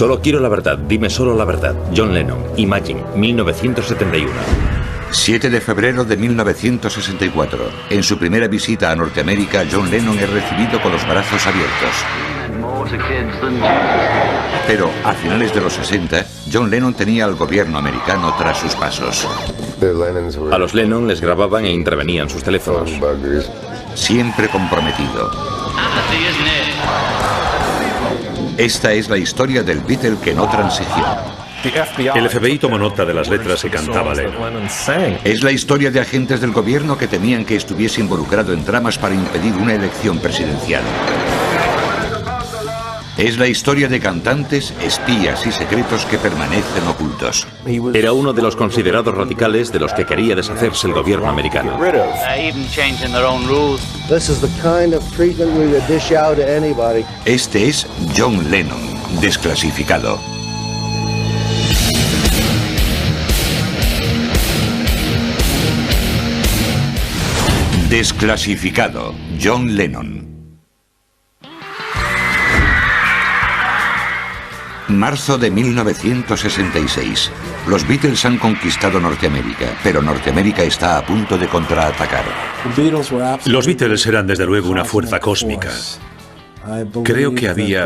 Solo quiero la verdad, dime solo la verdad. John Lennon, Imagine, 1971. 7 de febrero de 1964. En su primera visita a Norteamérica, John Lennon es recibido con los brazos abiertos. Pero a finales de los 60, John Lennon tenía al gobierno americano tras sus pasos. A los Lennon les grababan e intervenían sus teléfonos. Siempre comprometido. Esta es la historia del Beatle que no transigió. El FBI tomó nota de las letras que cantaba Lennon. Es la historia de agentes del gobierno que temían que estuviese involucrado en tramas para impedir una elección presidencial. Es la historia de cantantes, espías y secretos que permanecen ocultos. Era uno de los considerados radicales de los que quería deshacerse el gobierno americano. Este es John Lennon, desclasificado. Desclasificado, John Lennon. Marzo de 1966. Los Beatles han conquistado Norteamérica, pero Norteamérica está a punto de contraatacar. Los Beatles eran desde luego una fuerza cósmica. Creo que había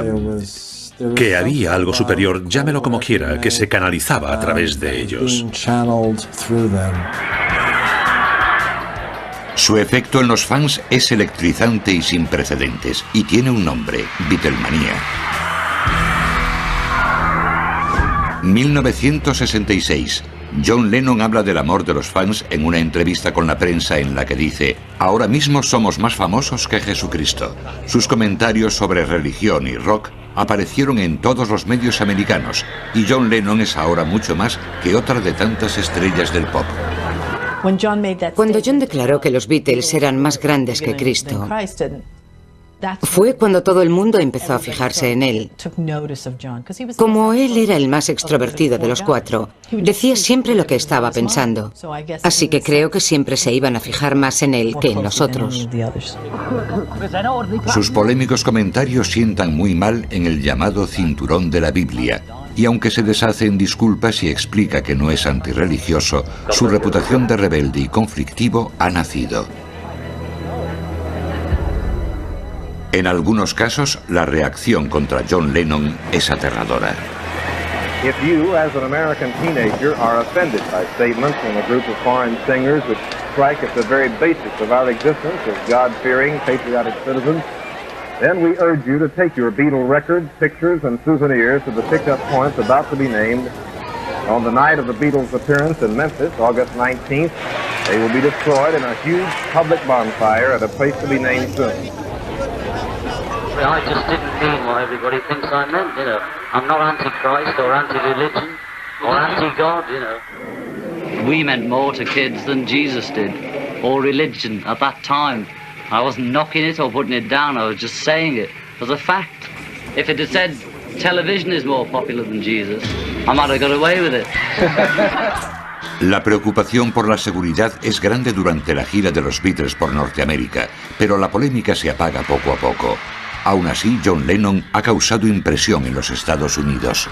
algo superior, llámelo como quiera, que se canalizaba a través de ellos. Su efecto en los fans es electrizante y sin precedentes, y tiene un nombre: Beatlemanía. 1966. John Lennon habla del amor de los fans en una entrevista con la prensa en la que dice: ahora mismo somos más famosos que Jesucristo. Sus comentarios sobre religión y rock aparecieron en todos los medios americanos, y John Lennon es ahora mucho más que otra de tantas estrellas del pop. Cuando John declaró que los Beatles eran más grandes que Cristo, fue cuando todo el mundo empezó a fijarse en él. Como él era el más extrovertido de los cuatro, decía siempre lo que estaba pensando. Así que creo que siempre se iban a fijar más en él que en nosotros. Sus polémicos comentarios sientan muy mal en el llamado cinturón de la Biblia. Y aunque se deshace en disculpas y explica que no es antirreligioso, su reputación de rebelde y conflictivo ha nacido. En algunos casos, la reacción contra John Lennon es aterradora. If you, as an American teenager, are offended by statements from a group of foreign singers which strike at the very basics of our existence as God-fearing, patriotic citizens, then we urge you to take your Beatle records, pictures, and souvenirs to the pickup points about to be named. On the night of the Beatles' appearance in Memphis, August 19th, they will be destroyed in a huge public bonfire at a place to be named soon. I just didn't mean what everybody thinks I meant, you know. I'm not anti-Christ or anti-religion or anti-God, you know. We meant more to kids than Jesus did, or religion at that time. I wasn't knocking it or putting it down, I was just saying it as a fact. If it had said television is more popular than Jesus, I might have got away with it. La preocupación por la seguridad es grande durante la gira de los Beatles por Norteamérica, pero la polémica se apaga poco a poco. Aún así, John Lennon ha causado impresión en los Estados Unidos.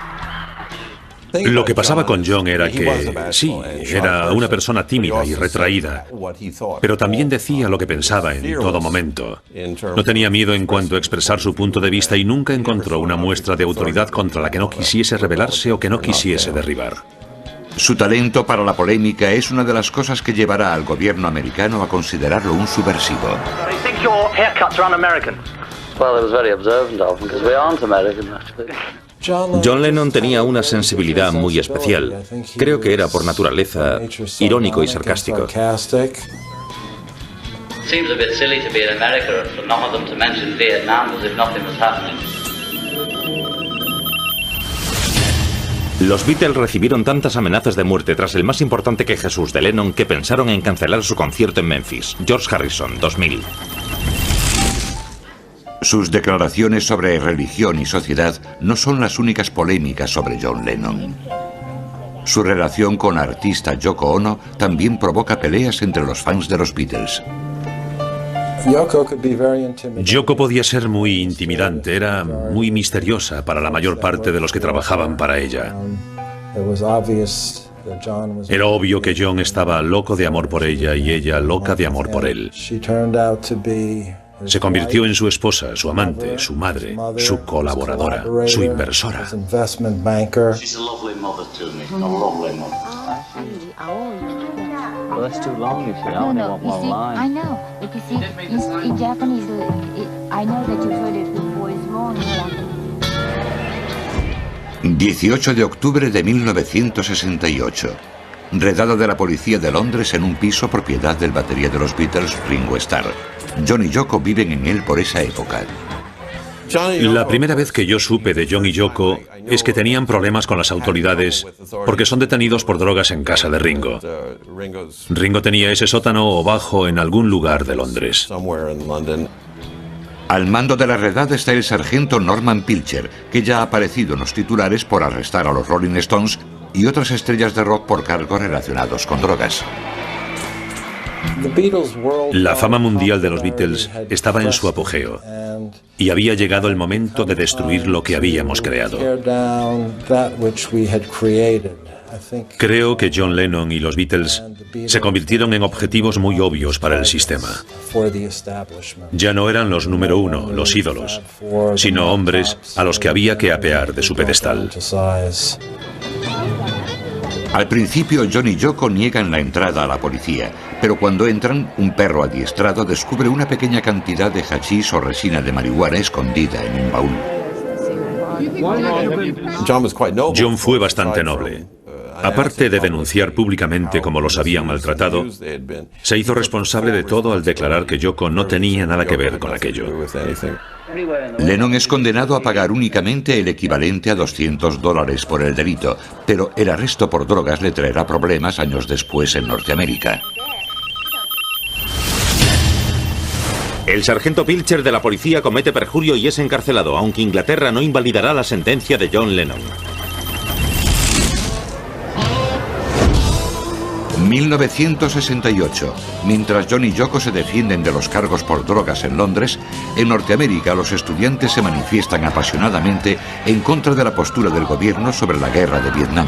Lo que pasaba con John era que, sí, era una persona tímida y retraída, pero también decía lo que pensaba en todo momento. No tenía miedo en cuanto a expresar su punto de vista y nunca encontró una muestra de autoridad contra la que no quisiese rebelarse o que no quisiese derribar. Su talento para la polémica es una de las cosas que llevará al gobierno americano a considerarlo un subversivo. John Lennon tenía una sensibilidad muy especial. Creo que era por naturaleza irónico y sarcástico. Seems a bit silly to be in America for none of them to mention Vietnam as if nothing was happening. Los Beatles recibieron tantas amenazas de muerte tras el más importante que Jesús de Lennon que pensaron en cancelar su concierto en Memphis. George Harrison, 2000. Sus declaraciones sobre religión y sociedad no son las únicas polémicas sobre John Lennon. Su relación con la artista Yoko Ono también provoca peleas entre los fans de los Beatles. Yoko podía ser muy intimidante, era muy misteriosa para la mayor parte de los que trabajaban para ella. Era obvio que John estaba loco de amor por ella y ella loca de amor por él. Se convirtió en su esposa, su amante, su madre, su colaboradora, su inversora. Well, that's too long, you see. I only want one line. I know. But you see, in Japanese, I know that you've heard it before. It's wrong in Japanese. 18 de octubre de 1968. Redada de la policía de Londres en un piso propiedad del batería de los Beatles, Ringo Starr. John y Yoko viven en él por esa época. La primera vez que yo supe de John y Yoko es que tenían problemas con las autoridades porque son detenidos por drogas en casa de Ringo. Ringo tenía ese sótano o bajo en algún lugar de Londres. Al mando de la redada está el sargento Norman Pilcher, que ya ha aparecido en los titulares por arrestar a los Rolling Stones y otras estrellas de rock por cargos relacionados con drogas. La fama mundial de los Beatles estaba en su apogeo y había llegado el momento de destruir lo que habíamos creado. Creo que John Lennon y los Beatles se convirtieron en objetivos muy obvios para el sistema. Ya no eran los número uno, los ídolos, sino hombres a los que había que apear de su pedestal. Al principio, John y Yoko niegan la entrada a la policía, pero cuando entran, un perro adiestrado descubre una pequeña cantidad de hachís o resina de marihuana escondida en un baúl. John fue bastante noble. Aparte de denunciar públicamente cómo los habían maltratado, se hizo responsable de todo al declarar que Yoko no tenía nada que ver con aquello. Lennon es condenado a pagar únicamente el equivalente a $200 por el delito, pero el arresto por drogas le traerá problemas años después en Norteamérica. El sargento Pilcher de la policía comete perjurio y es encarcelado, aunque Inglaterra no invalidará la sentencia de John Lennon. 1968. Mientras John y Yoko se defienden de los cargos por drogas en Londres, en Norteamérica los estudiantes se manifiestan apasionadamente en contra de la postura del gobierno sobre la guerra de Vietnam.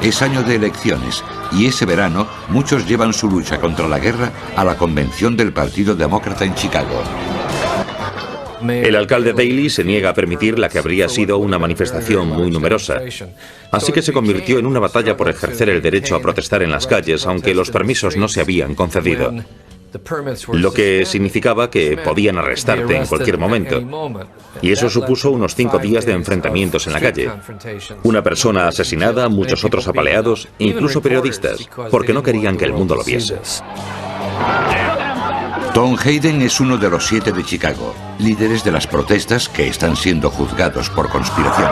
Es año de elecciones y ese verano muchos llevan su lucha contra la guerra a la convención del Partido Demócrata en Chicago. El alcalde Daley se niega a permitir la que habría sido una manifestación muy numerosa. Así que se convirtió en una batalla por ejercer el derecho a protestar en las calles, aunque los permisos no se habían concedido. Lo que significaba que podían arrestarte en cualquier momento. Y eso supuso unos 5 días de enfrentamientos en la calle. Una persona asesinada, muchos otros apaleados, incluso periodistas, porque no querían que el mundo lo viese. Tom Hayden es uno de los 7 de Chicago, líderes de las protestas que están siendo juzgados por conspiración.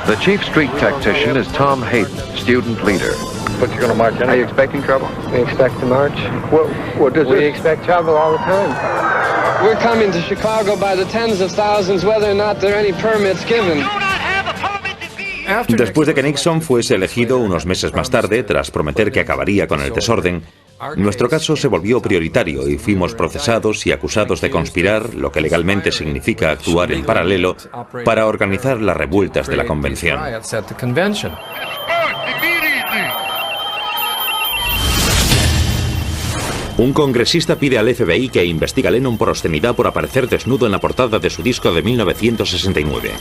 The chief street tactician is Tom Hayden, student leader. But you're going to march anyway. Are you expecting trouble? We expect to march. What does we expect trouble all the time. We're coming to Chicago by the tens of thousands, whether or not there are any permits given. Después de que Nixon fuese elegido unos meses más tarde, tras prometer que acabaría con el desorden, nuestro caso se volvió prioritario y fuimos procesados y acusados de conspirar, lo que legalmente significa actuar en paralelo, para organizar las revueltas de la convención. Un congresista pide al FBI que investigue a Lennon por obscenidad por aparecer desnudo en la portada de su disco de 1969.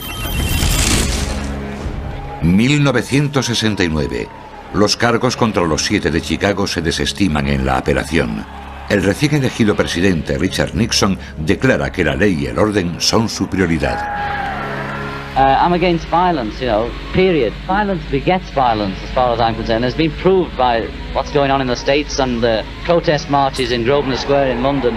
1969. Los cargos contra los 7 de Chicago se desestiman en la apelación. El recién elegido presidente Richard Nixon declara que la ley y el orden son su prioridad. I'm against violence, period. Violence begets violence, as far as I'm concerned. It's been proved by what's going on in the States and the protest marches in Grosvenor Square in London.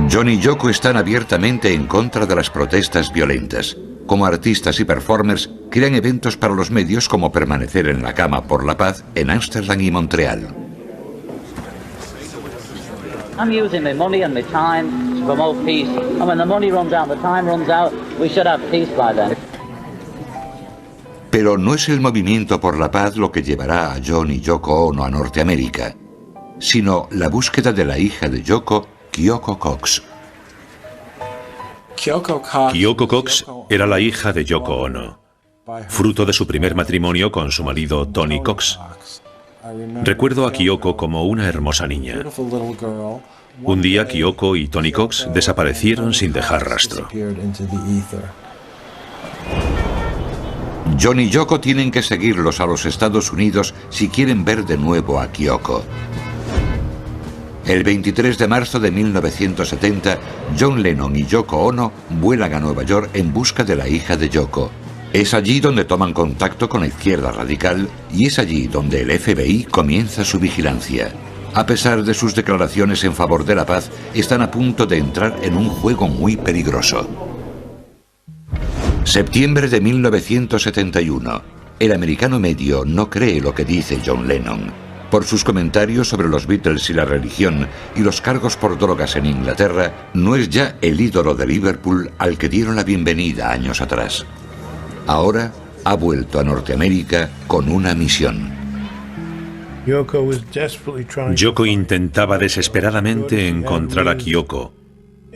John y Yoko están abiertamente en contra de las protestas violentas. Como artistas y performers, crean eventos para los medios como permanecer en la cama por la paz en Ámsterdam y Montreal. I'm using my money and my time to promote peace. And when the money runs out, the time runs out, we should have peace by then. Pero no es el movimiento por la paz lo que llevará a John y Yoko Ono a Norteamérica, sino la búsqueda de la hija de Yoko, Kyoko Cox. Kyoko Cox era la hija de Yoko Ono, fruto de su primer matrimonio con su marido Tony Cox. Recuerdo a Kyoko como una hermosa niña. Un día Kyoko y Tony Cox desaparecieron sin dejar rastro. John y Yoko tienen que seguirlos a los Estados Unidos si quieren ver de nuevo a Kyoko. El 23 de marzo de 1970, John Lennon y Yoko Ono vuelan a Nueva York en busca de la hija de Yoko. Es allí donde toman contacto con la izquierda radical y es allí donde el FBI comienza su vigilancia. A pesar de sus declaraciones en favor de la paz, están a punto de entrar en un juego muy peligroso. Septiembre de 1971. El americano medio no cree lo que dice John Lennon. Por sus comentarios sobre los Beatles y la religión y los cargos por drogas en Inglaterra, no es ya el ídolo de Liverpool al que dieron la bienvenida años atrás. Ahora ha vuelto a Norteamérica con una misión. Yoko intentaba desesperadamente encontrar a Kyoko,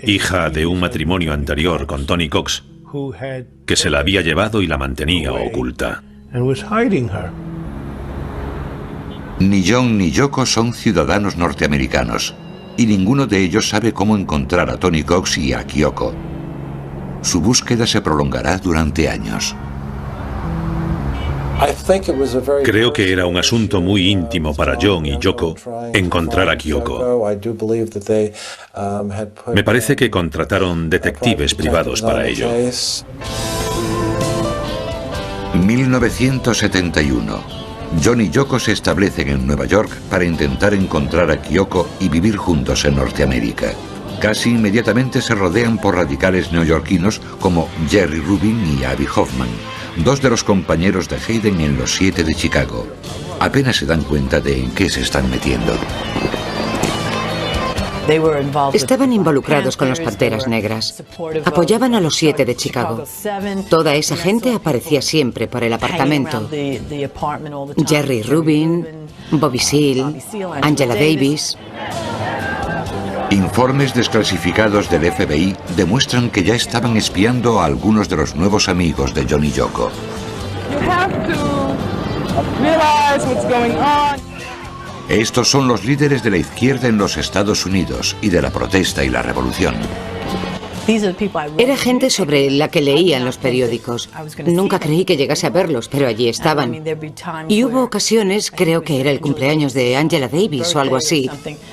hija de un matrimonio anterior con Tony Cox, que se la había llevado y la mantenía oculta. Ni John ni Yoko son ciudadanos norteamericanos, y ninguno de ellos sabe cómo encontrar a Tony Cox y a Kyoko. Su búsqueda se prolongará durante años. Creo que era un asunto muy íntimo para John y Yoko encontrar a Kyoko. Me parece que contrataron detectives privados para ello. 1971. John y Yoko se establecen en Nueva York para intentar encontrar a Kyoko y vivir juntos en Norteamérica. Casi inmediatamente se rodean por radicales neoyorquinos como Jerry Rubin y Abby Hoffman, dos de los compañeros de Hayden en los 7 de Chicago. Apenas se dan cuenta de en qué se están metiendo. Estaban involucrados con los Panteras Negras. Apoyaban a los 7 de Chicago. Toda esa gente aparecía siempre por el apartamento. Jerry Rubin, Bobby Seale, Angela Davis. Informes desclasificados del FBI demuestran que ya estaban espiando a algunos de los nuevos amigos de John y Yoko. Estos son los líderes de la izquierda en los Estados Unidos y de la protesta y la revolución. Era gente sobre la que leía en los periódicos. Nunca creí que llegase a verlos, pero allí estaban. Y hubo ocasiones, creo que era el cumpleaños de Angela Davis o algo así,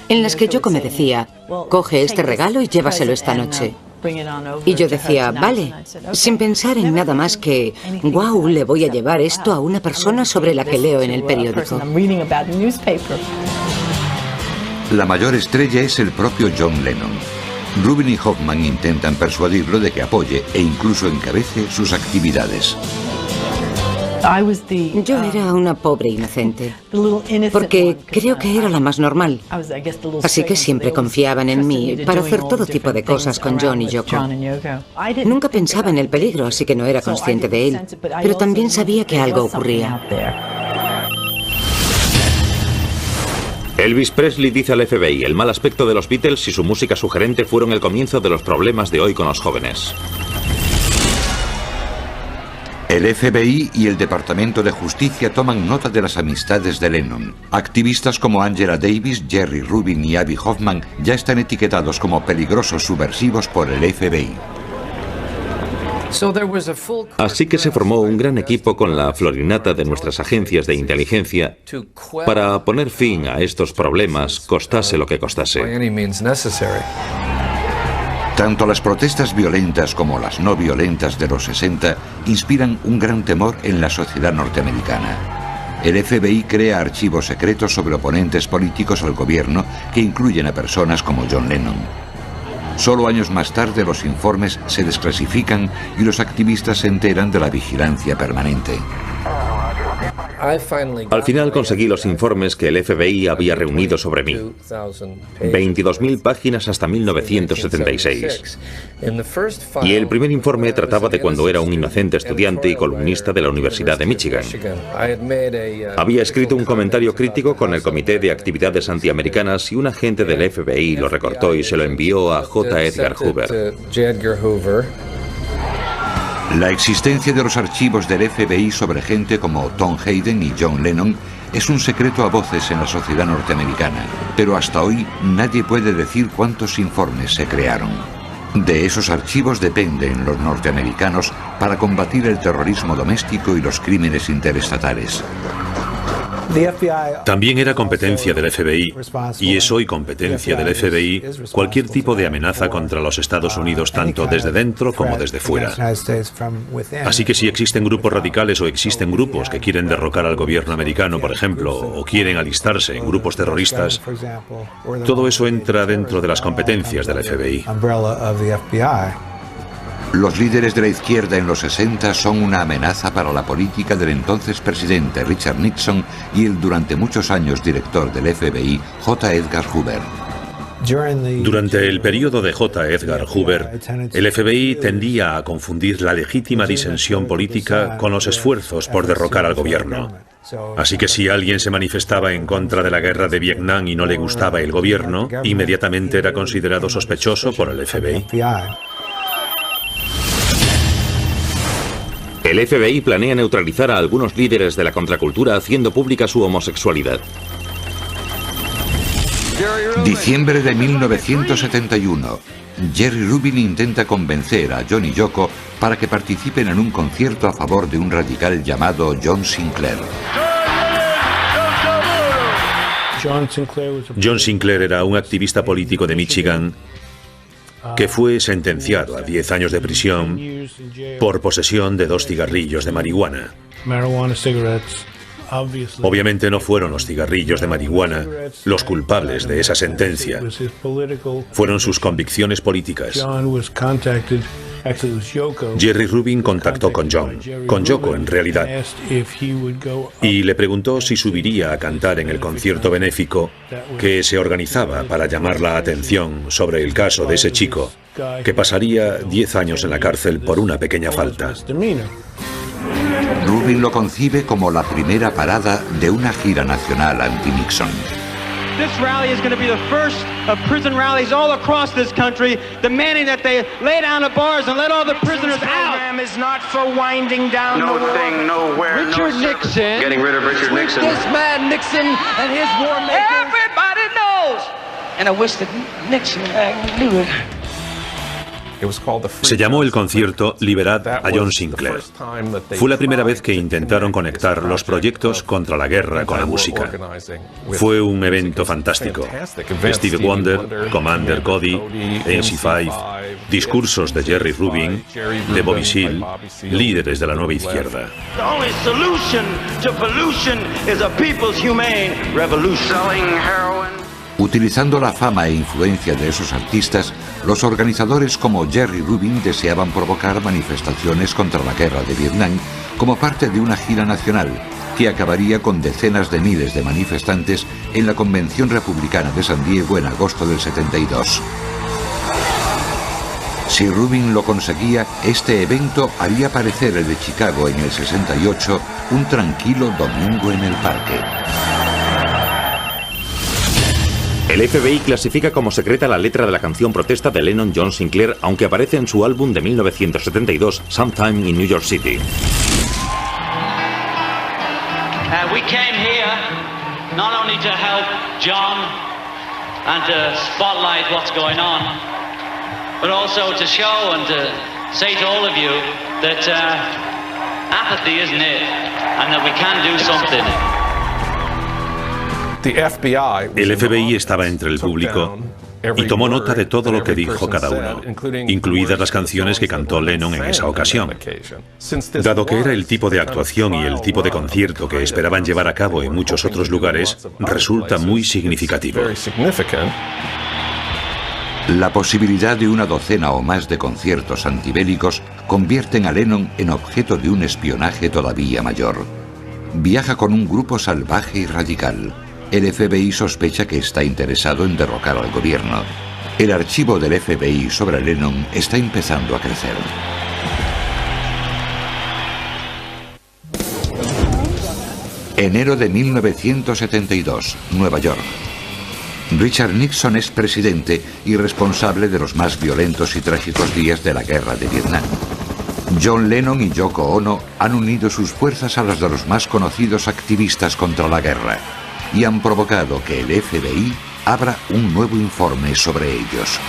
en las que Yoko me decía, coge este regalo y llévaselo esta noche. Y yo decía, vale, sin pensar en nada más que, wow, le voy a llevar esto a una persona sobre la que leo en el periódico. La mayor estrella es el propio John Lennon. Rubin y Hoffman intentan persuadirlo de que apoye e incluso encabece sus actividades. Yo era una pobre inocente, porque creo que era la más normal. Así que siempre confiaban en mí para hacer todo tipo de cosas con John y Yoko. Nunca pensaba en el peligro, así que no era consciente de él, pero también sabía que algo ocurría. Elvis Presley dice al FBI, el mal aspecto de los Beatles y su música sugerente fueron el comienzo de los problemas de hoy con los jóvenes. El FBI y el Departamento de Justicia toman nota de las amistades de Lennon. Activistas como Angela Davis, Jerry Rubin y Abby Hoffman ya están etiquetados como peligrosos subversivos por el FBI. Así que se formó un gran equipo con la florinata de nuestras agencias de inteligencia para poner fin a estos problemas, costase lo que costase. Tanto las protestas violentas como las no violentas de los 60 inspiran un gran temor en la sociedad norteamericana. El FBI crea archivos secretos sobre oponentes políticos al gobierno que incluyen a personas como John Lennon. Solo años más tarde los informes se desclasifican y los activistas se enteran de la vigilancia permanente. Al final conseguí los informes que el FBI había reunido sobre mí. 22.000 páginas hasta 1976. Y el primer informe trataba de cuando era un inocente estudiante y columnista de la Universidad de Michigan. Había escrito un comentario crítico con el Comité de Actividades Antiamericanas y un agente del FBI lo recortó y se lo envió a J. Edgar Hoover. La existencia de los archivos del FBI sobre gente como Tom Hayden y John Lennon es un secreto a voces en la sociedad norteamericana, pero hasta hoy nadie puede decir cuántos informes se crearon. De esos archivos dependen los norteamericanos para combatir el terrorismo doméstico y los crímenes interestatales. También era competencia del FBI, y es hoy competencia del FBI, cualquier tipo de amenaza contra los Estados Unidos, tanto desde dentro como desde fuera. Así que si existen grupos radicales o existen grupos que quieren derrocar al gobierno americano, por ejemplo, o quieren alistarse en grupos terroristas, todo eso entra dentro de las competencias del FBI. Los líderes de la izquierda en los 60 son una amenaza para la política del entonces presidente Richard Nixon y el durante muchos años director del FBI, J. Edgar Hoover. Durante el periodo de J. Edgar Hoover, el FBI tendía a confundir la legítima disensión política con los esfuerzos por derrocar al gobierno. Así que si alguien se manifestaba en contra de la guerra de Vietnam y no le gustaba el gobierno, inmediatamente era considerado sospechoso por el FBI. El FBI planea neutralizar a algunos líderes de la contracultura haciendo pública su homosexualidad. Diciembre de 1971. Jerry Rubin intenta convencer a John y Yoko para que participen en un concierto a favor de un radical llamado John Sinclair. John Sinclair era un activista político de Michigan que fue sentenciado a 10 años de prisión por posesión de 2 cigarrillos de marihuana. Obviamente no fueron los cigarrillos de marihuana los culpables de esa sentencia. Fueron sus convicciones políticas. Jerry Rubin contactó con Yoko en realidad, y le preguntó si subiría a cantar en el concierto benéfico que se organizaba para llamar la atención sobre el caso de ese chico, que pasaría 10 años en la cárcel por una pequeña falta. Rubin lo concibe como la primera parada de una gira nacional anti-Nixon. This rally is going to be the first of prison rallies all across this country, demanding that they lay down the bars and let all the prisoners out. Program is not for winding down no the war. Thing, nowhere, Richard Nixon. Getting rid of Richard Nixon. This man Nixon and his war makers. Everybody knows. And I wish that Nixon knew it. Se llamó el concierto Liberad a John Sinclair. Fue la primera vez que intentaron conectar los proyectos contra la guerra con la música. Fue un evento fantástico. Stevie Wonder, Commander Cody, MC5, discursos de Jerry Rubin, de Bobby Seale, líderes de la nueva izquierda. The only solution to pollution is a people's humane revolution. Selling heroin. Utilizando la fama e influencia de esos artistas, los organizadores como Jerry Rubin deseaban provocar manifestaciones contra la guerra de Vietnam como parte de una gira nacional que acabaría con decenas de miles de manifestantes en la Convención Republicana de San Diego en agosto del 72. Si Rubin lo conseguía, este evento haría parecer el de Chicago en el 68 un tranquilo domingo en el parque. El FBI clasifica como secreta la letra de la canción protesta de Lennon John Sinclair, aunque aparece en su álbum de 1972, Sometime in New York City. We came here not only to help John and to spotlight what's going on, but also to show and to say to all of you that apathy isn't it, and that we can do something. El FBI estaba entre el público y tomó nota de todo lo que dijo cada uno, incluidas las canciones que cantó Lennon en esa ocasión. Dado que era el tipo de actuación y el tipo de concierto que esperaban llevar a cabo en muchos otros lugares, resulta muy significativo. La posibilidad de una docena o más de conciertos antibélicos convierten a Lennon en objeto de un espionaje todavía mayor. viaja con un grupo salvaje y radical. El FBI sospecha que está interesado en derrocar al gobierno. El archivo del FBI sobre Lennon está empezando a crecer. Enero de 1972, Nueva York. Richard Nixon es presidente y responsable de los más violentos y trágicos días de la guerra de Vietnam. John Lennon y Yoko Ono han unido sus fuerzas a las de los más conocidos activistas contra la guerra y han provocado que el FBI abra un nuevo informe sobre ellos.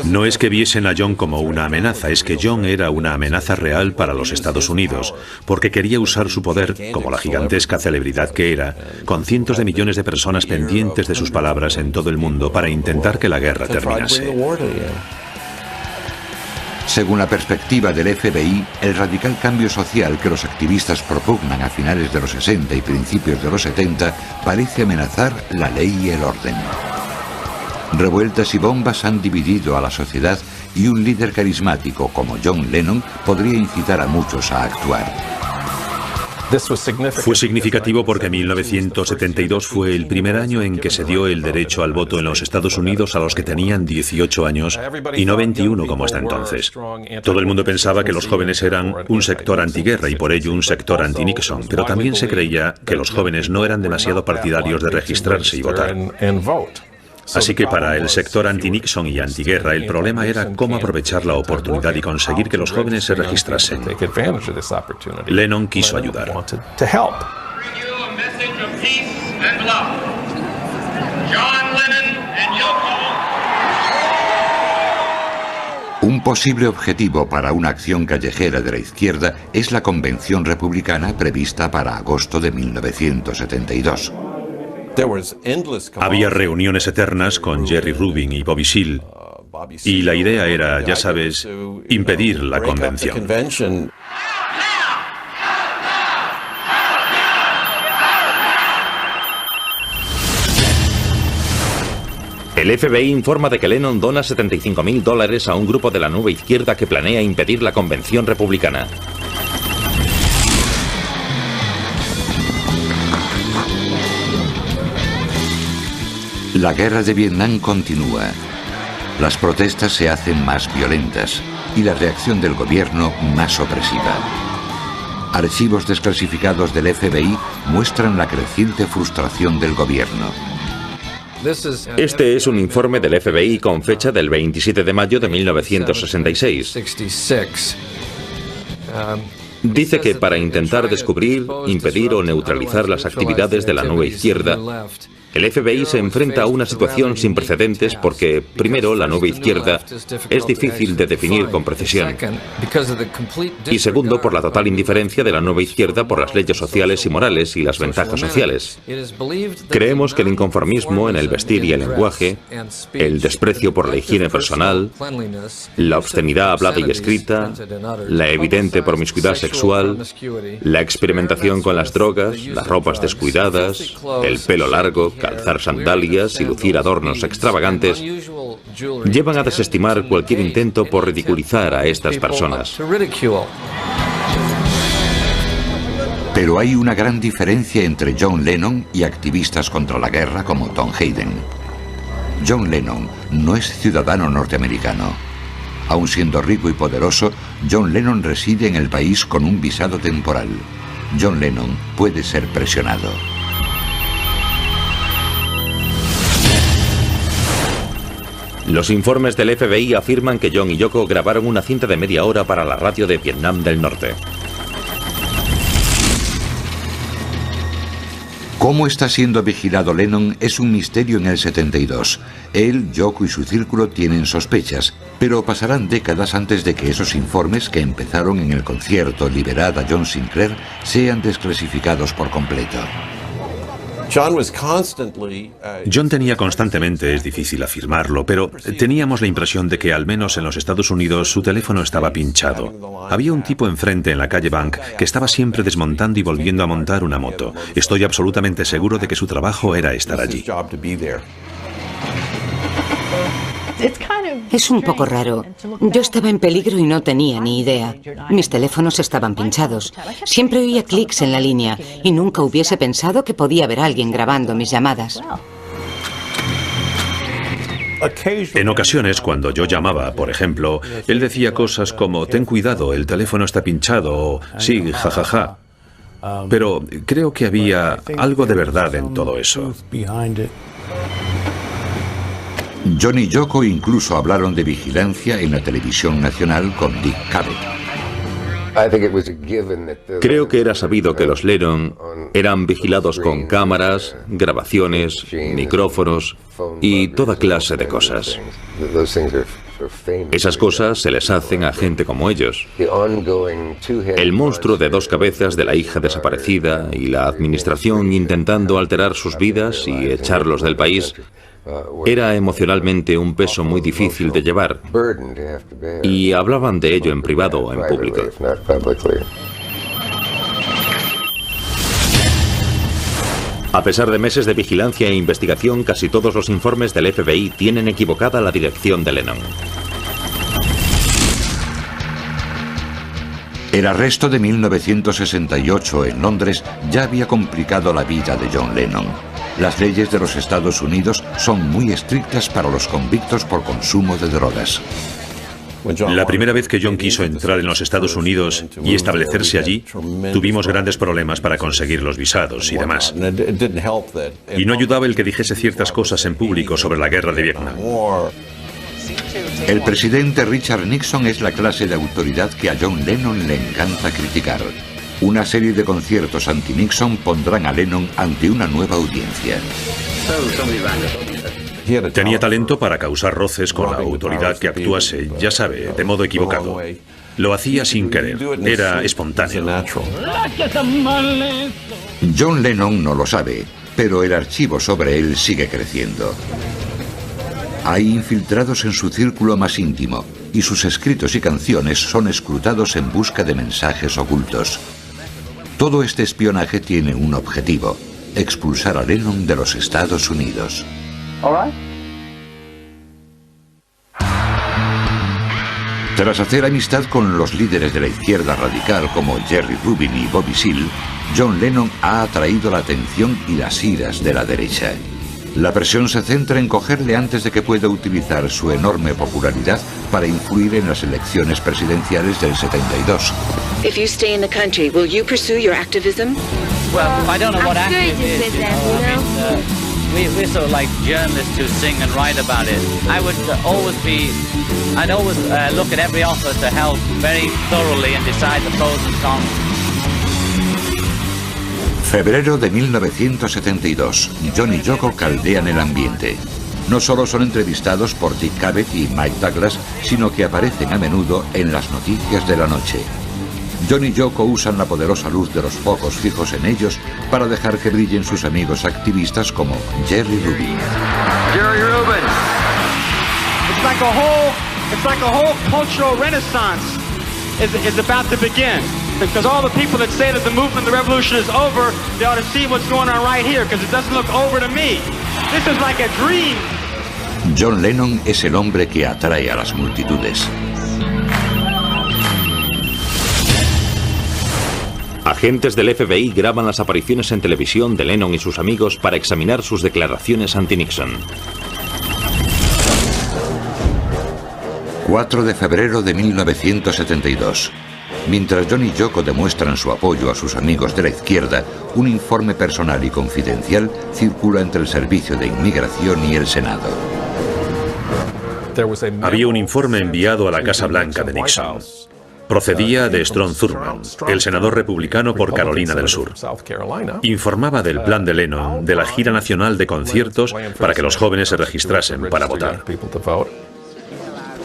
No es que viesen a John como una amenaza, es que John era una amenaza real para los Estados Unidos, porque quería usar su poder, como la gigantesca celebridad que era, con cientos de millones de personas pendientes de sus palabras en todo el mundo para intentar que la guerra terminase. Según la perspectiva del FBI, el radical cambio social que los activistas propugnan a finales de los 60 y principios de los 70 parece amenazar la ley y el orden. Revueltas y bombas han dividido a la sociedad y un líder carismático como John Lennon podría incitar a muchos a actuar. Fue significativo porque 1972 fue el primer año en que se dio el derecho al voto en los Estados Unidos a los que tenían 18 años y no 21 como hasta entonces. Todo el mundo pensaba que los jóvenes eran un sector antiguerra y por ello un sector anti-Nixon, pero también se creía que los jóvenes no eran demasiado partidarios de registrarse y votar. Así que para el sector anti-Nixon y antiguerra el problema era cómo aprovechar la oportunidad y conseguir que los jóvenes se registrasen. Lennon quiso ayudar. Un posible objetivo para una acción callejera de la izquierda es la convención republicana prevista para agosto de 1972. Había reuniones eternas con Jerry Rubin y Bobby Seale, y la idea era, ya sabes, impedir la convención. El FBI informa de que Lennon dona $75.000 a un grupo de la nueva izquierda que planea impedir la convención republicana. La guerra de Vietnam continúa. Las protestas se hacen más violentas y la reacción del gobierno más opresiva. Archivos desclasificados del FBI muestran la creciente frustración del gobierno. Este es un informe del FBI con fecha del 27 de mayo de 1966. Dice que para intentar descubrir, impedir o neutralizar las actividades de la nueva izquierda, el FBI se enfrenta a una situación sin precedentes porque, primero, la nueva izquierda es difícil de definir con precisión. Y segundo, por la total indiferencia de la nueva izquierda por las leyes sociales y morales y las ventajas sociales. Creemos que el inconformismo en el vestir y el lenguaje, el desprecio por la higiene personal, la obscenidad hablada y escrita, la evidente promiscuidad sexual, la experimentación con las drogas, las ropas descuidadas, el pelo largo, calzar sandalias y lucir adornos extravagantes, llevan a desestimar cualquier intento por ridiculizar a estas personas. Pero hay una gran diferencia entre John Lennon y activistas contra la guerra como Tom Hayden. John Lennon no es ciudadano norteamericano. Aun siendo rico y poderoso, John Lennon reside en el país con un visado temporal. John Lennon puede ser presionado. Los informes del FBI afirman que John y Yoko grabaron una cinta de media hora para la radio de Vietnam del Norte. ¿Cómo está siendo vigilado Lennon? Es un misterio en el 72. Él, Yoko y su círculo tienen sospechas, pero pasarán décadas antes de que esos informes que empezaron en el concierto Liberad a John Sinclair sean desclasificados por completo. John tenía constantemente, es difícil afirmarlo, pero teníamos la impresión de que al menos en los Estados Unidos su teléfono estaba pinchado. Había un tipo enfrente en la calle Bank que estaba siempre desmontando y volviendo a montar una moto. Estoy absolutamente seguro de que su trabajo era estar allí. Es un poco raro. Yo estaba en peligro y no tenía ni idea. Mis teléfonos estaban pinchados. Siempre oía clics en la línea y nunca hubiese pensado que podía haber alguien grabando mis llamadas. En ocasiones, cuando yo llamaba, por ejemplo, él decía cosas como, ten cuidado, el teléfono está pinchado, o sí, jajaja. Pero creo que había algo de verdad en todo eso. John y Yoko incluso hablaron de vigilancia en la televisión nacional con Dick Cavett. Creo que era sabido que los Lennon eran vigilados con cámaras, grabaciones, micrófonos y toda clase de cosas. Esas cosas se les hacen a gente como ellos. El monstruo de dos cabezas de la hija desaparecida y la administración intentando alterar sus vidas y echarlos del país era emocionalmente un peso muy difícil de llevar, y hablaban de ello en privado o en público. A pesar de meses de vigilancia e investigación, casi todos los informes del FBI tienen equivocada la dirección de Lennon. El arresto de 1968 en Londres ya había complicado la vida de John Lennon. Las leyes de los Estados Unidos son muy estrictas para los convictos por consumo de drogas. La primera vez que John quiso entrar en los Estados Unidos y establecerse allí, tuvimos grandes problemas para conseguir los visados y demás. Y no ayudaba el que dijese ciertas cosas en público sobre la guerra de Vietnam. El presidente Richard Nixon es la clase de autoridad que a John Lennon le encanta criticar. Una serie de conciertos anti-Nixon pondrán a Lennon ante una nueva audiencia. Tenía talento para causar roces con la autoridad que actuase, ya sabe, de modo equivocado. Lo hacía sin querer, era espontáneo. John Lennon no lo sabe, pero el archivo sobre él sigue creciendo. Hay infiltrados en su círculo más íntimo, y sus escritos y canciones son escrutados en busca de mensajes ocultos. Todo este espionaje tiene un objetivo: expulsar a Lennon de los Estados Unidos. Tras hacer amistad con los líderes de la izquierda radical como Jerry Rubin y Bobby Seale, John Lennon ha atraído la atención y las iras de la derecha. La presión se centra en cogerle antes de que pueda utilizar su enorme popularidad para influir en las elecciones presidenciales del 72. If you stay in the country, will you pursue your activism? Well, I don't know what activism is, you know. I mean, we're sort of like journalists who sing and write about it. I'd always look at every offer to help very thoroughly and decide the pros and cons. Febrero de 1972. John y Yoko caldean el ambiente. No solo son entrevistados por Dick Cavett y Mike Douglas, sino que aparecen a menudo en las noticias de la noche. John y Yoko usan la poderosa luz de los focos fijos en ellos para dejar que brillen sus amigos activistas como Jerry Rubin. Jerry Rubin. It's like a whole cultural renaissance is about to begin. Because all the people that say that the movement, the revolution is over, they ought to see what's going on right here, because it doesn't look over to me. This is like a dream. John Lennon es el hombre que atrae a las multitudes. Agentes del FBI graban las apariciones en televisión de Lennon y sus amigos para examinar sus declaraciones anti-Nixon. 4 de febrero de 1972. Mientras John y Yoko demuestran su apoyo a sus amigos de la izquierda, un informe personal y confidencial circula entre el Servicio de Inmigración y el Senado. Había un informe enviado a la Casa Blanca de Nixon. Procedía de Strom Thurmond, el senador republicano por Carolina del Sur. Informaba del plan de Lennon, de la gira nacional de conciertos para que los jóvenes se registrasen para votar.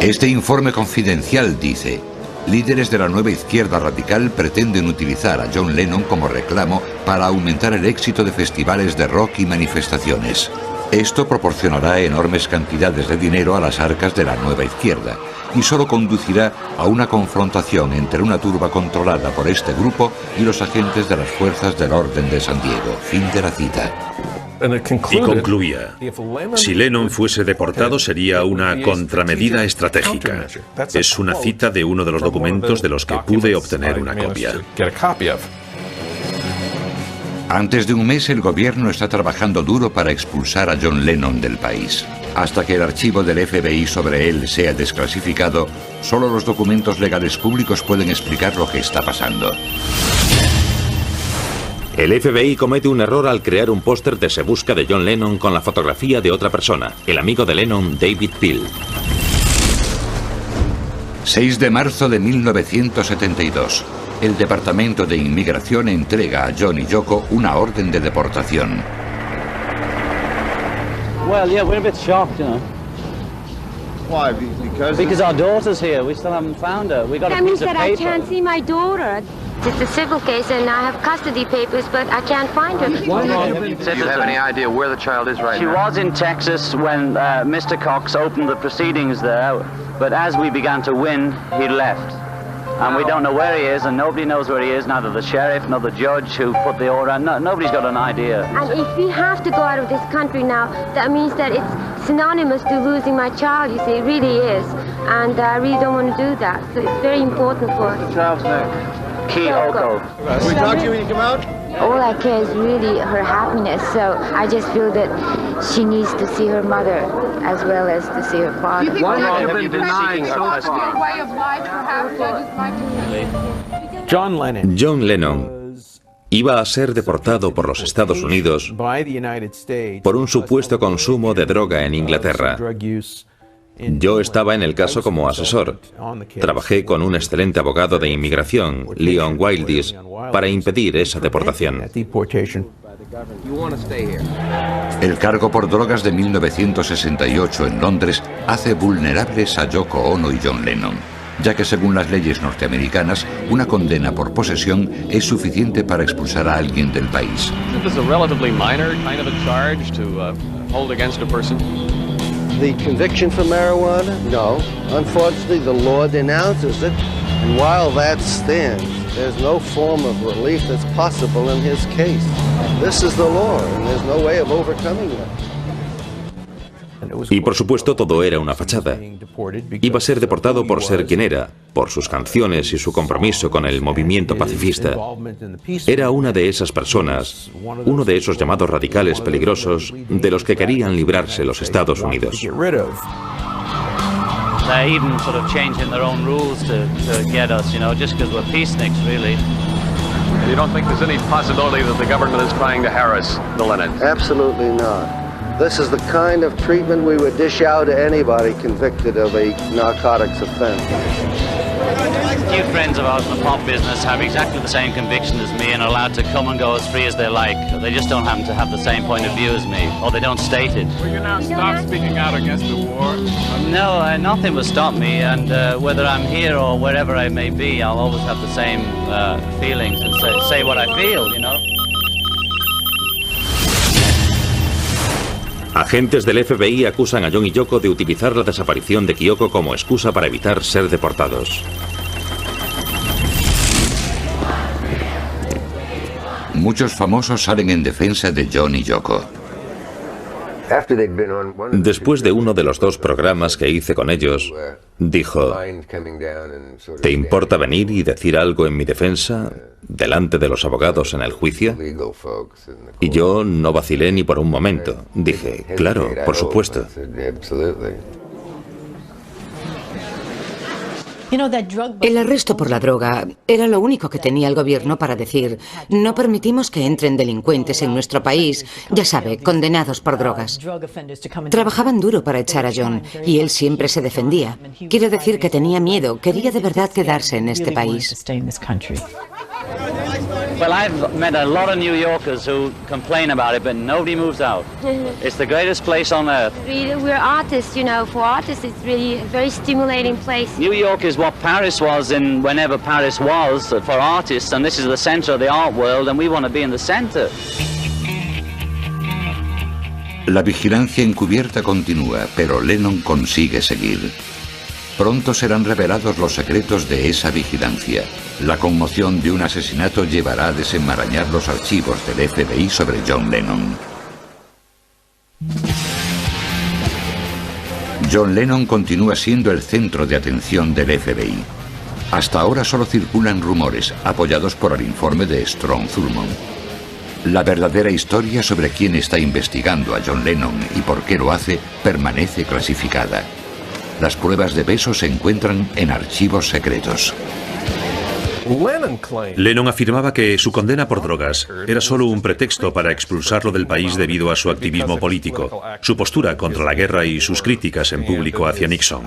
Este informe confidencial dice: líderes de la nueva izquierda radical pretenden utilizar a John Lennon como reclamo para aumentar el éxito de festivales de rock y manifestaciones. Esto proporcionará enormes cantidades de dinero a las arcas de la nueva izquierda y solo conducirá a una confrontación entre una turba controlada por este grupo y los agentes de las fuerzas del orden de San Diego. Fin de la cita. Y concluía, si Lennon fuese deportado sería una contramedida estratégica. Es una cita de uno de los documentos de los que pude obtener una copia. Antes de un mes el gobierno está trabajando duro para expulsar a John Lennon del país. Hasta que el archivo del FBI sobre él sea desclasificado, solo los documentos legales públicos pueden explicar lo que está pasando. El FBI comete un error al crear un póster de Se busca de John Lennon con la fotografía de otra persona, el amigo de Lennon, David Peel. 6 de marzo de 1972. El Departamento de Inmigración entrega a John y Yoko una orden de deportación. Well, yeah, we're a bit shocked, you know. Why? Because our daughter's here. We still haven't found her. We got a piece of paper. That means that I can't see my daughter. It's a civil case and I have custody papers, but I can't find her. Do you have any idea where the child is right now? She was in Texas when Mr. Cox opened the proceedings there, but as we began to win, he left. And we don't know where he is, and nobody knows where he is, neither the sheriff nor the judge who put the order. No, nobody's got an idea. And if we have to go out of this country now, that means that it's synonymous to losing my child, you see, it really is. And I really don't want to do that, so it's very important for us. What's the child's name? Kyoko. Can we talk to you when you come out? All I care is really her happiness, so I just feel that she needs to see her mother as well as to see her father. Why have you been denying our custody? John Lennon iba a ser deportado por los Estados Unidos por un supuesto consumo de droga en Inglaterra. Yo estaba en el caso como asesor. Trabajé con un excelente abogado de inmigración, Leon Wildis, para impedir esa deportación. El cargo por drogas de 1968 en Londres hace vulnerables a Yoko Ono y John Lennon, ya que según las leyes norteamericanas, una condena por posesión es suficiente para expulsar a alguien del país. The conviction for marijuana? No. Unfortunately, the law denounces it, and while that stands, there's no form of relief that's possible in his case. This is the law, and there's no way of overcoming that. Y por supuesto todo era una fachada. Iba a ser deportado por ser quien era, por sus canciones y su compromiso con el movimiento pacifista. Era una de esas personas, uno de esos llamados radicales peligrosos de los que querían librarse los Estados Unidos. They're even sort of changing their own rules to get us, you know, just because we're peaceniks, really. You don't think there's any possibility that the government is trying to harass the Lennons? Absolutely not. This is the kind of treatment we would dish out to anybody convicted of a narcotics offense. A few friends of ours in the pop business have exactly the same conviction as me and are allowed to come and go as free as they like. They just don't happen to have the same point of view as me, or they don't state it. Will you now stop speaking out against the war? No, nothing will stop me, and whether I'm here or wherever I may be, I'll always have the same feelings and say what I feel, you know. Agentes del FBI acusan a John y Yoko de utilizar la desaparición de Kyoko como excusa para evitar ser deportados. Muchos famosos salen en defensa de John y Yoko. Después de uno de los dos programas que hice con ellos, dijo: ¿te importa venir y decir algo en mi defensa delante de los abogados en el juicio? Y yo no vacilé ni por un momento. Dije: claro, por supuesto. El arresto por la droga era lo único que tenía el gobierno para decir: no permitimos que entren delincuentes en nuestro país, ya sabe, condenados por drogas. Trabajaban duro para echar a John y él siempre se defendía. Quiere decir que tenía miedo, quería de verdad quedarse en este país. Well, I've met a lot of New Yorkers who complain about it, but nobody moves out. It's the greatest place on earth. We're artists, you know. For artists, it's really a very stimulating place. New York is what Paris was in whenever Paris was for artists, and this is the center of the art world, and we want to be in the center. La vigilancia encubierta continúa, pero Lennon consigue seguir. Pronto serán revelados los secretos de esa vigilancia. La conmoción de un asesinato llevará a desenmarañar los archivos del FBI sobre John Lennon. John Lennon continúa siendo el centro de atención del FBI. Hasta ahora solo circulan rumores, apoyados por el informe de Strong Thurmond. La verdadera historia sobre quién está investigando a John Lennon y por qué lo hace permanece clasificada. Las pruebas de besos se encuentran en archivos secretos. Lennon afirmaba que su condena por drogas era solo un pretexto para expulsarlo del país debido a su activismo político, su postura contra la guerra y sus críticas en público hacia Nixon.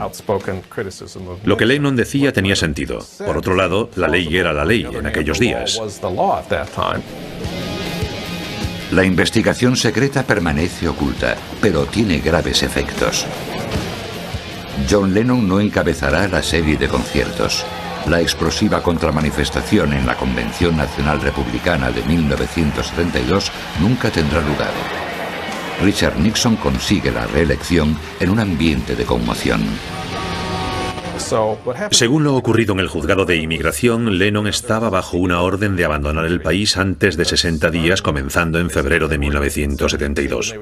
Lo que Lennon decía tenía sentido. Por otro lado, la ley era la ley en aquellos días. La investigación secreta permanece oculta, pero tiene graves efectos. John Lennon no encabezará la serie de conciertos. La explosiva contramanifestación en la Convención Nacional Republicana de 1932 nunca tendrá lugar. Richard Nixon consigue la reelección en un ambiente de conmoción. Según lo ocurrido en el juzgado de inmigración, Lennon estaba bajo una orden de abandonar el país antes de 60 días, comenzando en febrero de 1972.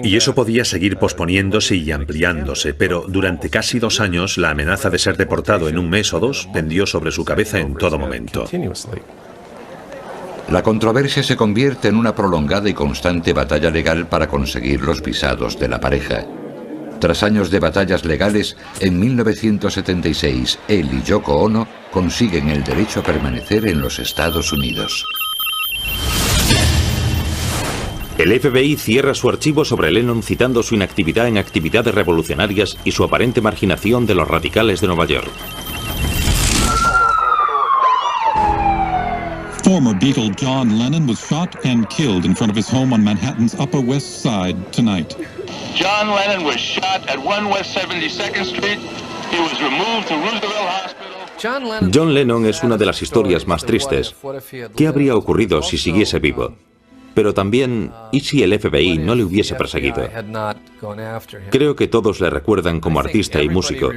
Y eso podía seguir posponiéndose y ampliándose, pero durante casi 2 años la amenaza de ser deportado en un mes o 2 pendió sobre su cabeza en todo momento. La controversia se convierte en una prolongada y constante batalla legal para conseguir los visados de la pareja. Tras años de batallas legales, en 1976, él y Yoko Ono consiguen el derecho a permanecer en los Estados Unidos. El FBI cierra su archivo sobre Lennon citando su inactividad en actividades revolucionarias y su aparente marginación de los radicales de Nueva York. Former Beatle John Lennon was shot and killed in front of his home on Manhattan's Upper West Side tonight. John Lennon was shot at 1 West 72nd Street. He was removed to Roosevelt Hospital. John Lennon es una de las historias más tristes. ¿Qué habría ocurrido si siguiese vivo? Pero también, ¿y si el FBI no le hubiese perseguido? Creo que todos le recuerdan como artista y músico,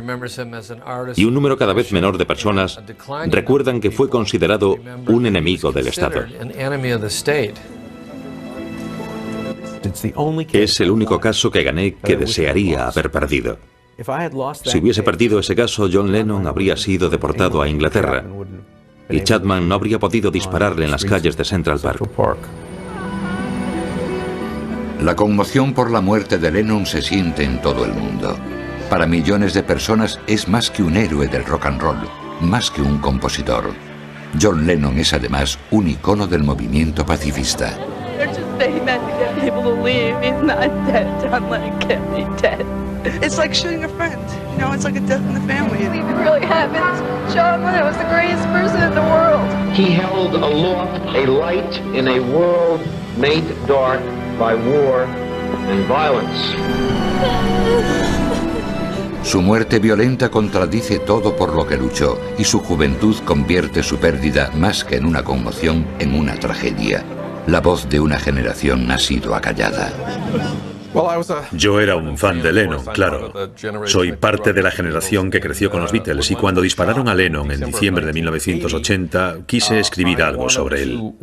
y un número cada vez menor de personas recuerdan que fue considerado un enemigo del Estado. Es el único caso que gané que desearía haber perdido. Si hubiese perdido ese caso, John Lennon habría sido deportado a Inglaterra, y Chapman no habría podido dispararle en las calles de Central Park. La conmoción por la muerte de Lennon se siente en todo el mundo. Para millones de personas es más que un héroe del rock and roll, más que un compositor. John Lennon es además un icono del movimiento pacifista. It's like shooting a friend, you know, it's like a death in the family. It really happens. John Lennon was the greatest person in the world. He held aloft a light in a world made dark by war and violence. Su muerte violenta contradice todo por lo que luchó, y su juventud convierte su pérdida más que en una conmoción en una tragedia. La voz de una generación ha sido acallada. Yo era un fan de Lennon, claro. Soy parte de la generación que creció con los Beatles y cuando dispararon a Lennon en diciembre de 1980 quise escribir algo sobre él.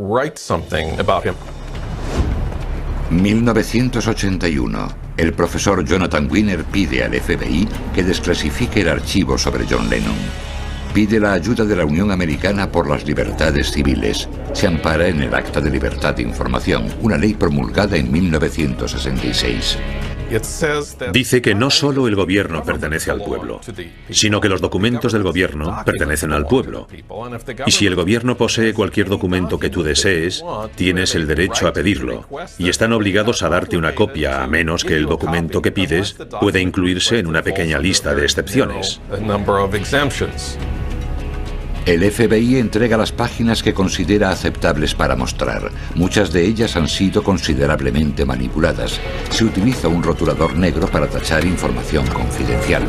1981. El profesor Jonathan Wiener pide al FBI que desclasifique el archivo sobre John Lennon. Pide la ayuda de la Unión Americana por las Libertades Civiles. Se ampara en el Acta de Libertad de Información, una ley promulgada en 1966. Dice que no solo el gobierno pertenece al pueblo, sino que los documentos del gobierno pertenecen al pueblo. Y si el gobierno posee cualquier documento que tú desees, tienes el derecho a pedirlo. Y están obligados a darte una copia, a menos que el documento que pides pueda incluirse en una pequeña lista de excepciones. El FBI entrega las páginas que considera aceptables para mostrar. Muchas de ellas han sido considerablemente manipuladas. Se utiliza un rotulador negro para tachar información confidencial.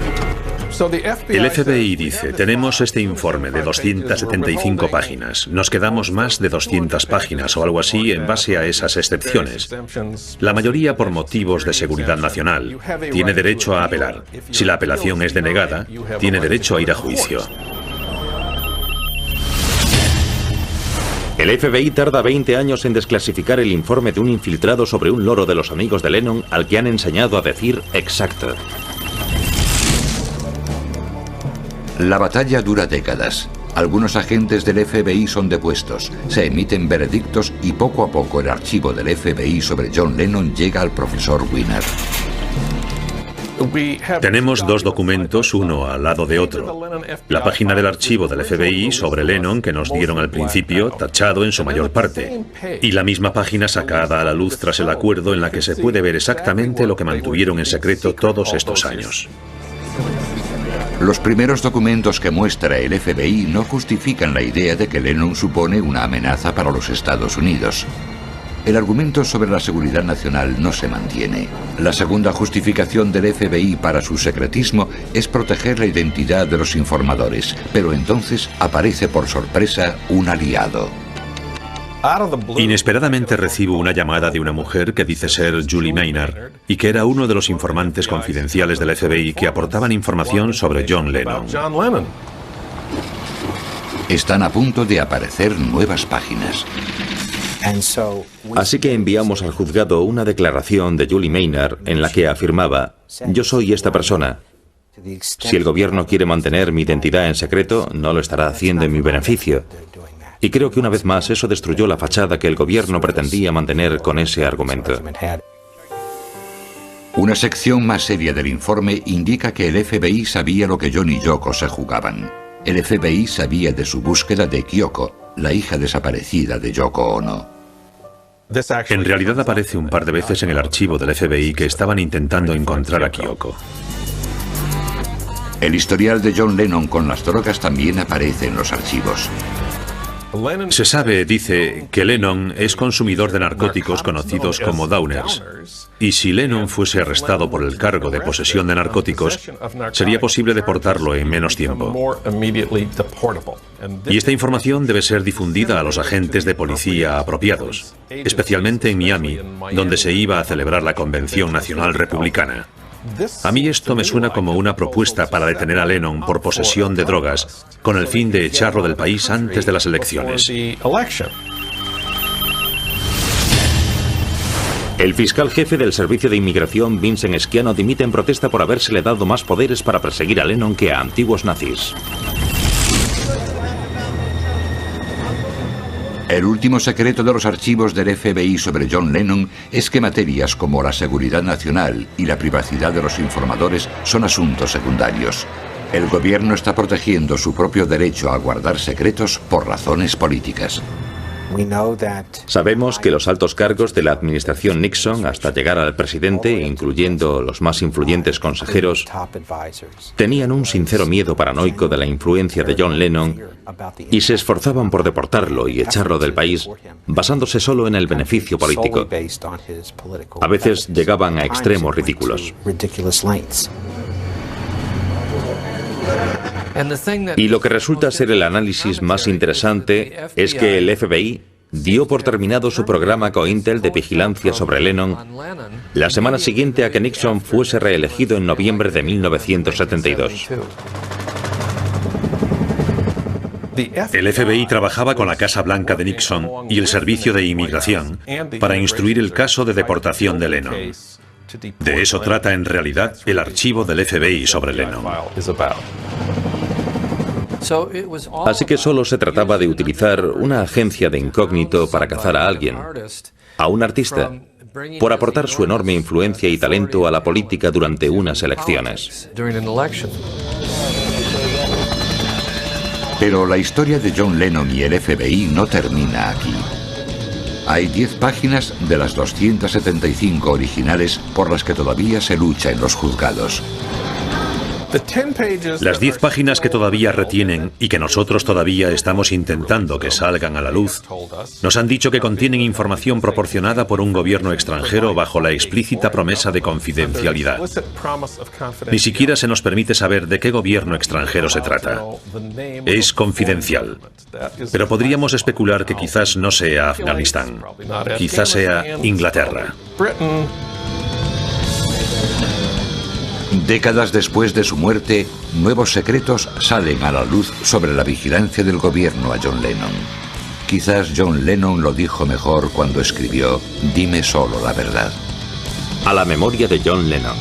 El FBI dice, tenemos este informe de 275 páginas. Nos quedamos más de 200 páginas o algo así en base a esas excepciones. La mayoría por motivos de seguridad nacional. Tiene derecho a apelar. Si la apelación es denegada, tiene derecho a ir a juicio. El FBI tarda 20 años en desclasificar el informe de un infiltrado sobre un loro de los amigos de Lennon al que han enseñado a decir exacto. La batalla dura décadas. Algunos agentes del FBI son depuestos, se emiten veredictos y poco a poco el archivo del FBI sobre John Lennon llega al profesor Wiener. Tenemos dos documentos, uno al lado de otro. La página del archivo del FBI sobre Lennon que nos dieron al principio, tachado en su mayor parte. Y la misma página sacada a la luz tras el acuerdo en la que se puede ver exactamente lo que mantuvieron en secreto todos estos años. Los primeros documentos que muestra el FBI no justifican la idea de que Lennon supone una amenaza para los Estados Unidos. El argumento sobre la seguridad nacional no se mantiene. La segunda justificación del FBI para su secretismo es proteger la identidad de los informadores, pero entonces aparece por sorpresa un aliado. Inesperadamente recibo una llamada de una mujer que dice ser Julie Maynard y que era uno de los informantes confidenciales del FBI que aportaban información sobre John Lennon. Están a punto de aparecer nuevas páginas. Así que enviamos al juzgado una declaración de Julie Maynard en la que afirmaba: yo soy esta persona. Si el gobierno quiere mantener mi identidad en secreto, no lo estará haciendo en mi beneficio. Y creo que una vez más eso destruyó la fachada que el gobierno pretendía mantener con ese argumento. Una sección más seria del informe indica que el FBI sabía lo que John y Yoko se jugaban. El FBI sabía de su búsqueda de Kyoko, la hija desaparecida de Yoko Ono. En realidad aparece un par de veces en el archivo del FBI que estaban intentando encontrar a Kyoko. El historial de John Lennon con las drogas también aparece en los archivos. Se sabe, dice, que Lennon es consumidor de narcóticos conocidos como downers. Y si Lennon fuese arrestado por el cargo de posesión de narcóticos, sería posible deportarlo en menos tiempo. Y esta información debe ser difundida a los agentes de policía apropiados, especialmente en Miami, donde se iba a celebrar la Convención Nacional Republicana. A mí esto me suena como una propuesta para detener a Lennon por posesión de drogas, con el fin de echarlo del país antes de las elecciones. El fiscal jefe del Servicio de Inmigración, Vincent Schiano, dimite en protesta por habérsele dado más poderes para perseguir a Lennon que a antiguos nazis. El último secreto de los archivos del FBI sobre John Lennon es que materias como la seguridad nacional y la privacidad de los informadores son asuntos secundarios. El gobierno está protegiendo su propio derecho a guardar secretos por razones políticas. Sabemos que los altos cargos de la administración Nixon, hasta llegar al presidente, incluyendo los más influyentes consejeros, tenían un sincero miedo paranoico de la influencia de John Lennon y se esforzaban por deportarlo y echarlo del país, basándose solo en el beneficio político. A veces llegaban a extremos ridículos. Y lo que resulta ser el análisis más interesante es que el FBI dio por terminado su programa COINTEL de vigilancia sobre Lennon la semana siguiente a que Nixon fuese reelegido en noviembre de 1972. El FBI trabajaba con la Casa Blanca de Nixon y el Servicio de Inmigración para instruir el caso de deportación de Lennon. De eso trata en realidad el archivo del FBI sobre Lennon. Así que solo se trataba de utilizar una agencia de incógnito para cazar a alguien, a un artista, por aportar su enorme influencia y talento a la política durante unas elecciones. Pero la historia de John Lennon y el FBI no termina aquí. Hay 10 páginas de las 275 originales por las que todavía se lucha en los juzgados. Las 10 páginas que todavía retienen y que nosotros todavía estamos intentando que salgan a la luz, nos han dicho que contienen información proporcionada por un gobierno extranjero bajo la explícita promesa de confidencialidad. Ni siquiera se nos permite saber de qué gobierno extranjero se trata. Es confidencial. Pero podríamos especular que quizás no sea Afganistán. Quizás sea Inglaterra. Décadas después de su muerte, nuevos secretos salen a la luz sobre la vigilancia del gobierno a John Lennon. Quizás John Lennon lo dijo mejor cuando escribió: "Dime solo la verdad". A la memoria de John Lennon.